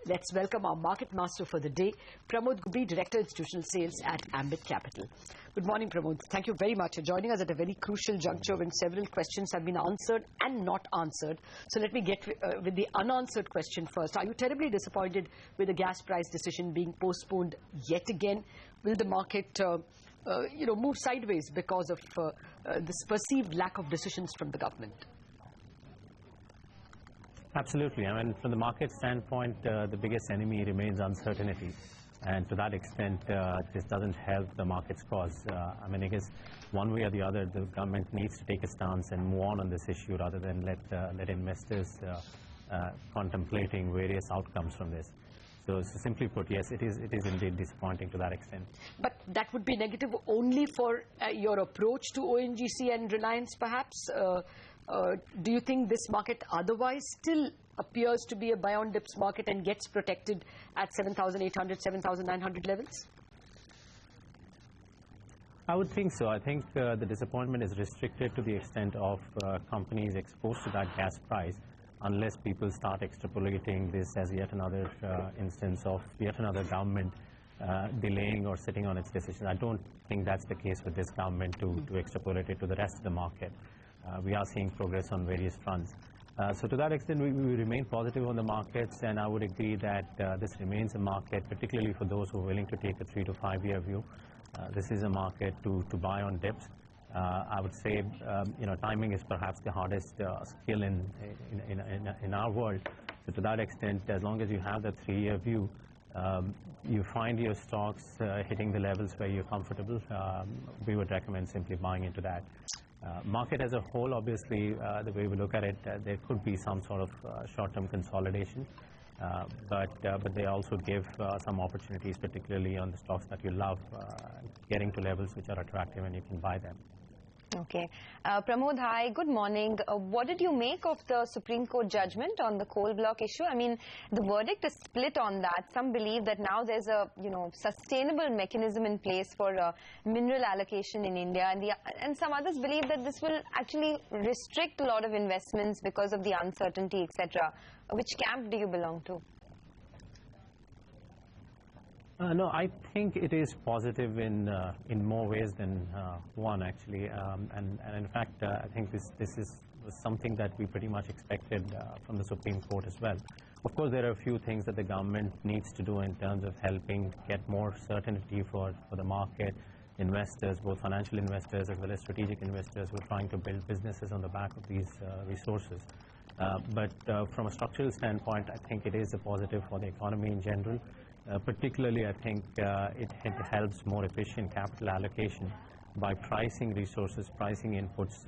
Let's welcome our market master for the day, Pramod Gubbi, Director Institutional Sales at Ambit Capital. Good morning, Pramod. Thank you very much for joining us at a very crucial juncture when several questions have been answered and not answered. So let me get with the unanswered question first. Are you terribly disappointed with the gas price decision being postponed yet again? Will the market move sideways because of this perceived lack of decisions from the government? Absolutely. I mean, from the market standpoint, the biggest enemy remains uncertainty. And to that extent, this doesn't help the market's cause. I mean, I guess one way or the other, the government needs to take a stance and move on this issue rather than let investors contemplating various outcomes from this. So simply put, yes, it is indeed disappointing to that extent. But that would be negative only for your approach to ONGC and Reliance, perhaps? Do you think this market otherwise still appears to be a buy on dips market and gets protected at 7,800, 7,900 levels? I would think so. I think the disappointment is restricted to the extent of companies exposed to that gas price, unless people start extrapolating this as yet another instance of yet another government delaying or sitting on its decision. I don't think that's the case with this government to extrapolate it to the rest of the market. We are seeing progress on various fronts. So to that extent, we remain positive on the markets, and I would agree that this remains a market, particularly for those who are willing to take a 3 to 5 year view. This is a market to buy on dips. I would say, timing is perhaps the hardest skill in our world. So to that extent, as long as you have that 3 year view, you find your stocks hitting the levels where you're comfortable, we would recommend simply buying into that. Market as a whole, obviously, the way we look at it, there could be some sort of short-term consolidation, but they also give some opportunities, particularly on the stocks that you love, getting to levels which are attractive and you can buy them. Okay. Pramod, hi, good morning. What did you make of the Supreme Court judgment on the coal block issue? I mean, the verdict is split on that. Some believe that now there's a sustainable mechanism in place for mineral allocation in India, and some others believe that this will actually restrict a lot of investments because of the uncertainty, etc. Which camp do you belong to? No, I think it is positive in more ways than one, actually, and in fact, I think this was something that we pretty much expected from the Supreme Court as well. Of course, there are a few things that the government needs to do in terms of helping get more certainty for the market, investors, both financial investors as well as strategic investors who are trying to build businesses on the back of these resources. But from a structural standpoint, I think it is a positive for the economy in general. Particularly, I think it helps more efficient capital allocation by pricing resources, pricing inputs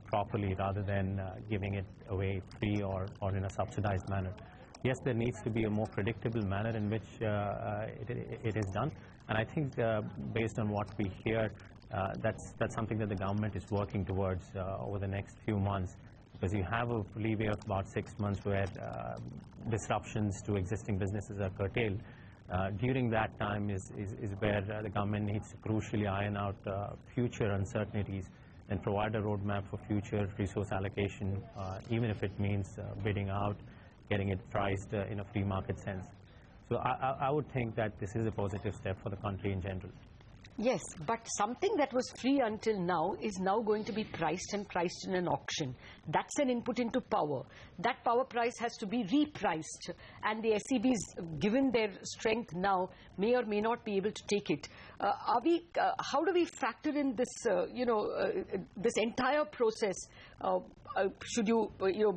properly rather than giving it away free or in a subsidized manner. Yes, there needs to be a more predictable manner in which it is done, and I think based on what we hear, that's something that the government is working towards over the next few months, because you have a leeway of about 6 months where disruptions to existing businesses are curtailed. During that time is where the government needs to crucially iron out future uncertainties and provide a roadmap for future resource allocation, even if it means bidding out, getting it priced in a free market sense. So I would think that this is a positive step for the country in general. Yes, but something that was free until now is now going to be priced in an auction. That's an input into power. That power price has to be repriced, and the SEBs, given their strength now, may or may not be able to take it. How do we factor in this, this entire process? Should you,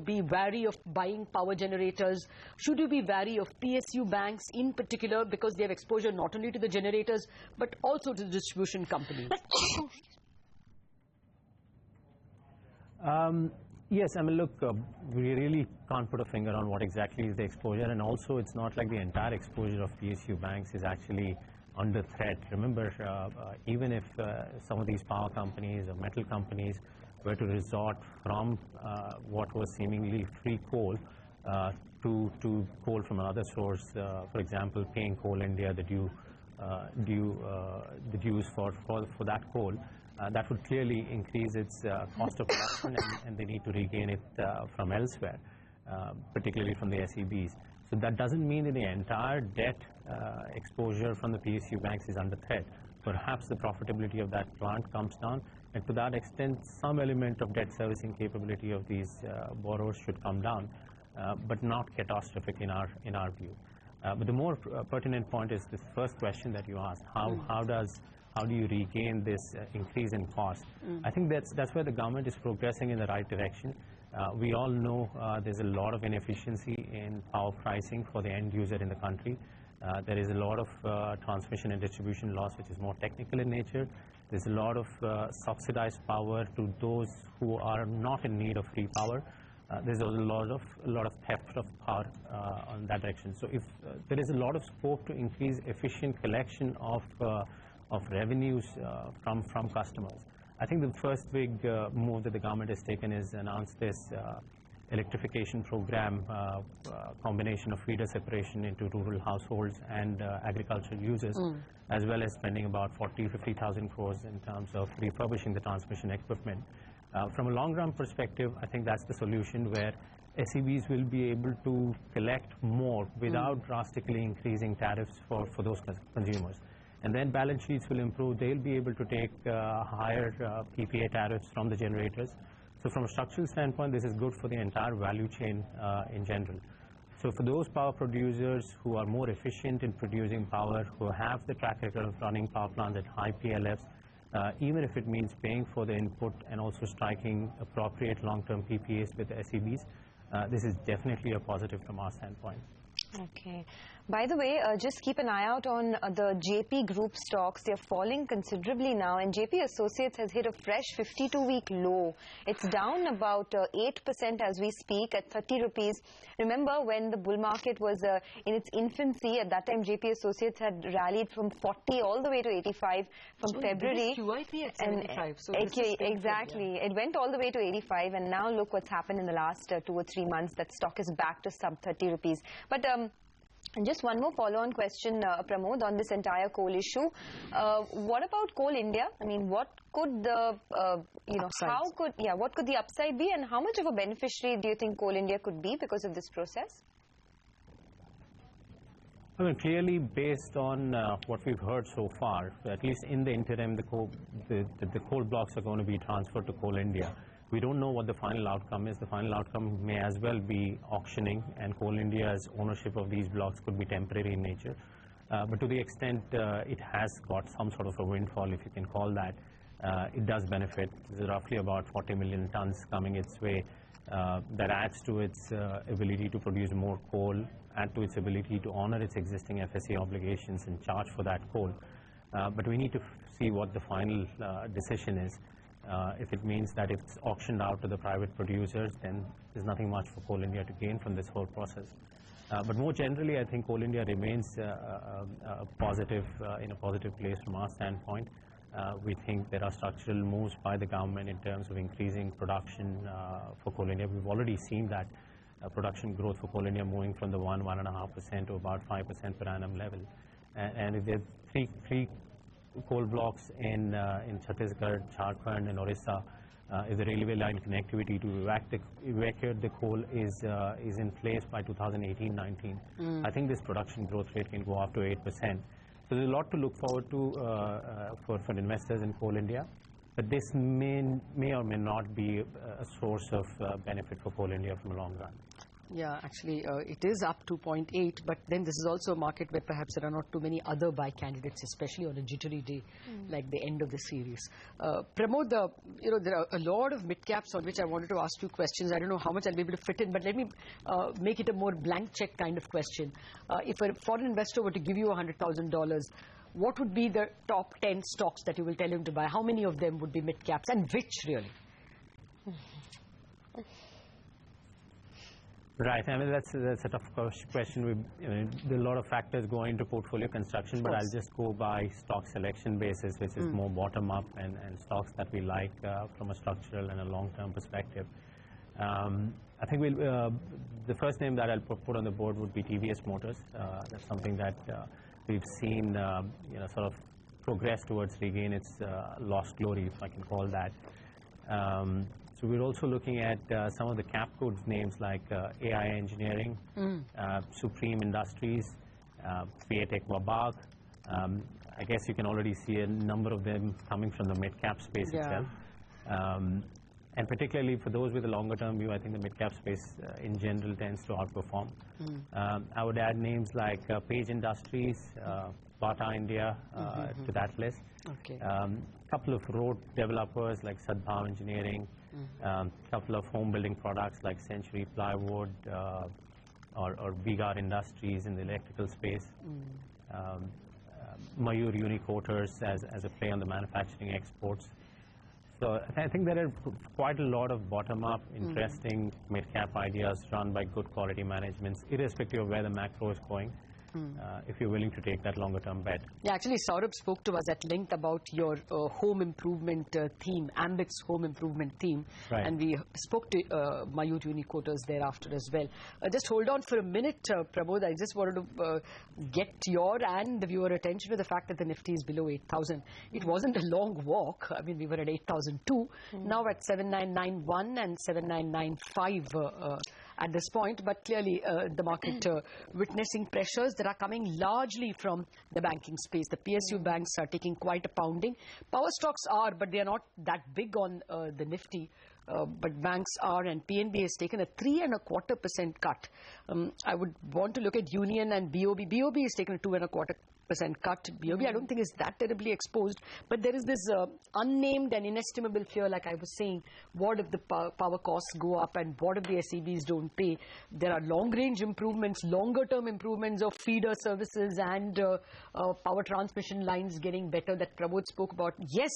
be wary of buying power generators? Should you be wary of PSU banks in particular, because they have exposure not only to the generators but also to the distribution companies? Yes, I mean, look, we really can't put a finger on what exactly is the exposure, and also it's not like the entire exposure of PSU banks is actually under threat. Remember, even if some of these power companies or metal companies were to resort from what was seemingly free coal to coal from another source, for example, paying Coal India the dues for that coal, that would clearly increase its cost of production, and they need to regain it from elsewhere, particularly from the SEBs. So that doesn't mean that the entire debt exposure from the PSU banks is under threat. Perhaps the profitability of that plant comes down, and to that extent, some element of debt servicing capability of these borrowers should come down, but not catastrophic in our view. But the more pertinent point is this first question that you asked: how do you regain this increase in cost? I think that's where the government is progressing in the right direction. We all know there's a lot of inefficiency in power pricing for the end user in the country. There is a lot of transmission and distribution loss, which is more technical in nature. There's a lot of subsidized power to those who are not in need of free power. There's a lot of theft of power on that direction. So if there is a lot of scope to increase efficient collection of revenues from customers. I think the first big move that the government has taken is announced this electrification program, combination of feeder separation into rural households and agricultural users, as well as spending about 50,000 crores in terms of refurbishing the transmission equipment. From a long run perspective, I think that's the solution where SEBs will be able to collect more without drastically increasing tariffs for those consumers. And then balance sheets will improve. They'll be able to take higher PPA tariffs from the generators. So from a structural standpoint, this is good for the entire value chain in general. So for those power producers who are more efficient in producing power, who have the track record of running power plants at high PLFs, even if it means paying for the input and also striking appropriate long-term PPAs with the SEBs, this is definitely a positive from our standpoint. Okay. By the way, just keep an eye out on the JP Group stocks. They're falling considerably now, and JP Associates has hit a fresh 52-week low. It's down about 8% as we speak at 30 rupees. Remember when the bull market was in its infancy, at that time JP Associates had rallied from 40 all the way to 85 from February. QIP at 75. So exactly. It went all the way to 85, and now look what's happened in the last 2 or 3 months. That stock is back to sub 30 rupees. But and just one more follow-on question, Pramod, on this entire coal issue. What about Coal India? I mean, what could the, what could the upside be, and how much of a beneficiary do you think Coal India could be because of this process? I mean, clearly, based on what we've heard so far, at least in the interim, the coal blocks are going to be transferred to Coal India. We don't know what the final outcome is. The final outcome may as well be auctioning, and Coal India's ownership of these blocks could be temporary in nature. But to the extent it has got some sort of a windfall, if you can call that, it does benefit. There's roughly about 40 million tons coming its way. That adds to its ability to produce more coal, add to its ability to honor its existing FSA obligations and charge for that coal. But we need to see what the final decision is. If it means that it's auctioned out to the private producers, then there's nothing much for Coal India to gain from this whole process. But more generally, I think Coal India remains positive, in a positive place from our standpoint. We think there are structural moves by the government in terms of increasing production for Coal India. We've already seen that production growth for Coal India moving from the 1.5% to about 5% per annum level. And if there are three coal blocks in Chhattisgarh, Jharkhand and Orissa, if the railway line connectivity to evacuate the coal is in place by 2018-19, I think this production growth rate can go up to 8%. So there's a lot to look forward to for investors in Coal India, but this may or may not be a source of benefit for Coal India from a long run. Yeah, actually, it is up 2.8, but then this is also a market where perhaps there are not too many other buy candidates, especially on a jittery day like the end of the series. Pramod, there are a lot of mid-caps on which I wanted to ask you questions. I don't know how much I'll be able to fit in, but let me make it a more blank check kind of question. If a foreign investor were to give you $100,000, what would be the top 10 stocks that you will tell him to buy? How many of them would be mid-caps, and which really? Right. I mean, that's a tough question. There are a lot of factors go into portfolio construction, but I'll just go by stock selection basis, which is more bottom-up and stocks that we like from a structural and a long-term perspective. I think the first name that I'll put on the board would be TVS Motors. That's something that we've seen sort of progress towards regain its lost glory, if I can call that. So we're also looking at some of the cap codes names like AI Engineering, Supreme Industries, Fiatech Wabag. I guess you can already see a number of them coming from the mid-cap space itself. And particularly for those with a longer-term view, I think the mid-cap space in general tends to outperform. I would add names like Page Industries, Bata India to that list. Couple of road developers like Sadbhav Engineering, couple of home building products like Century Plywood or Vigar Industries in the electrical space. Mayur Unicoaters as a play on the manufacturing exports. So I think there are quite a lot of bottom-up, interesting mid-cap ideas run by good quality managements, irrespective of where the macro is going, if you're willing to take that longer-term bet. Yeah, actually, Saurabh spoke to us at length about your home improvement theme, Ambit's home improvement theme, and we spoke to Mayur Unicoaters thereafter as well. Just hold on for a minute, Pramod. I just wanted to get your and the viewer attention to the fact that the Nifty is below 8,000. It wasn't a long walk. I mean, we were at 8,002, now at 7,991 and 7,995 at this point, but clearly the market witnessing pressures that are coming largely from the banking space. The PSU banks are taking quite a pounding. Power stocks are, but they are not that big on the Nifty. But banks are, and PNB has taken a 3.25% cut. I would want to look at Union and BOB. BOB has taken a 2.25% cut. BOB I don't think is that terribly exposed, but there is this unnamed and inestimable fear, like I was saying. What if the power costs go up, and what if the SEBs don't pay? There are long-range improvements, longer-term improvements of feeder services and power transmission lines getting better that Pramod spoke about. Yes,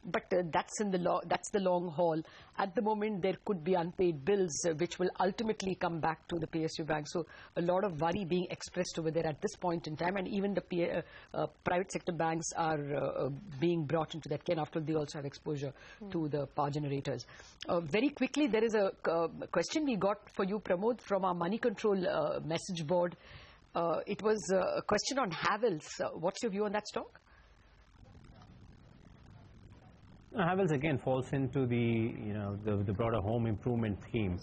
but that's the long haul. At the moment, there could be unpaid bills, which will ultimately come back to the PSU bank. So a lot of worry being expressed over there at this point in time, and even the private sector banks are being brought into that can. After all, they also have exposure to the power generators. Very quickly, there is a question we got for you, Pramod, from our money control message board. It was a question on Havells. What's your view on that stock? Havells again falls into the broader home improvement theme.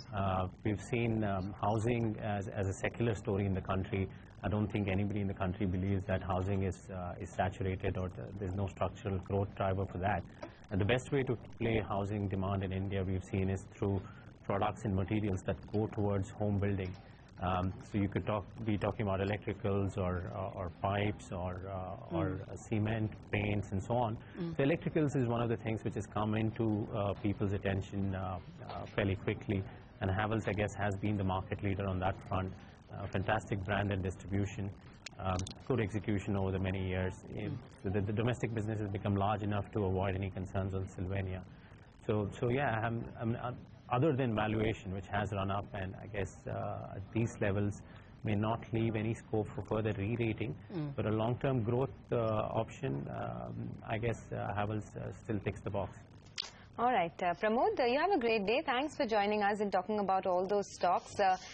We've seen housing as a secular story in the country. I don't think anybody in the country believes that housing is saturated or there's no structural growth driver for that. And the best way to play housing demand in India, we've seen, is through products and materials that go towards home building. So you could be talking about electricals or pipes or cement, paints, and so on. So electricals is one of the things which has come into people's attention fairly quickly, and Havells, I guess, has been the market leader on that front. Fantastic brand and distribution, good execution over the many years. The domestic business has become large enough to avoid any concerns on Sylvania. So yeah, other than valuation, which has run up, and I guess at these levels may not leave any scope for further re-rating, but a long-term growth option, I guess Havells still ticks the box. All right, Pramod, you have a great day. Thanks for joining us and talking about all those stocks.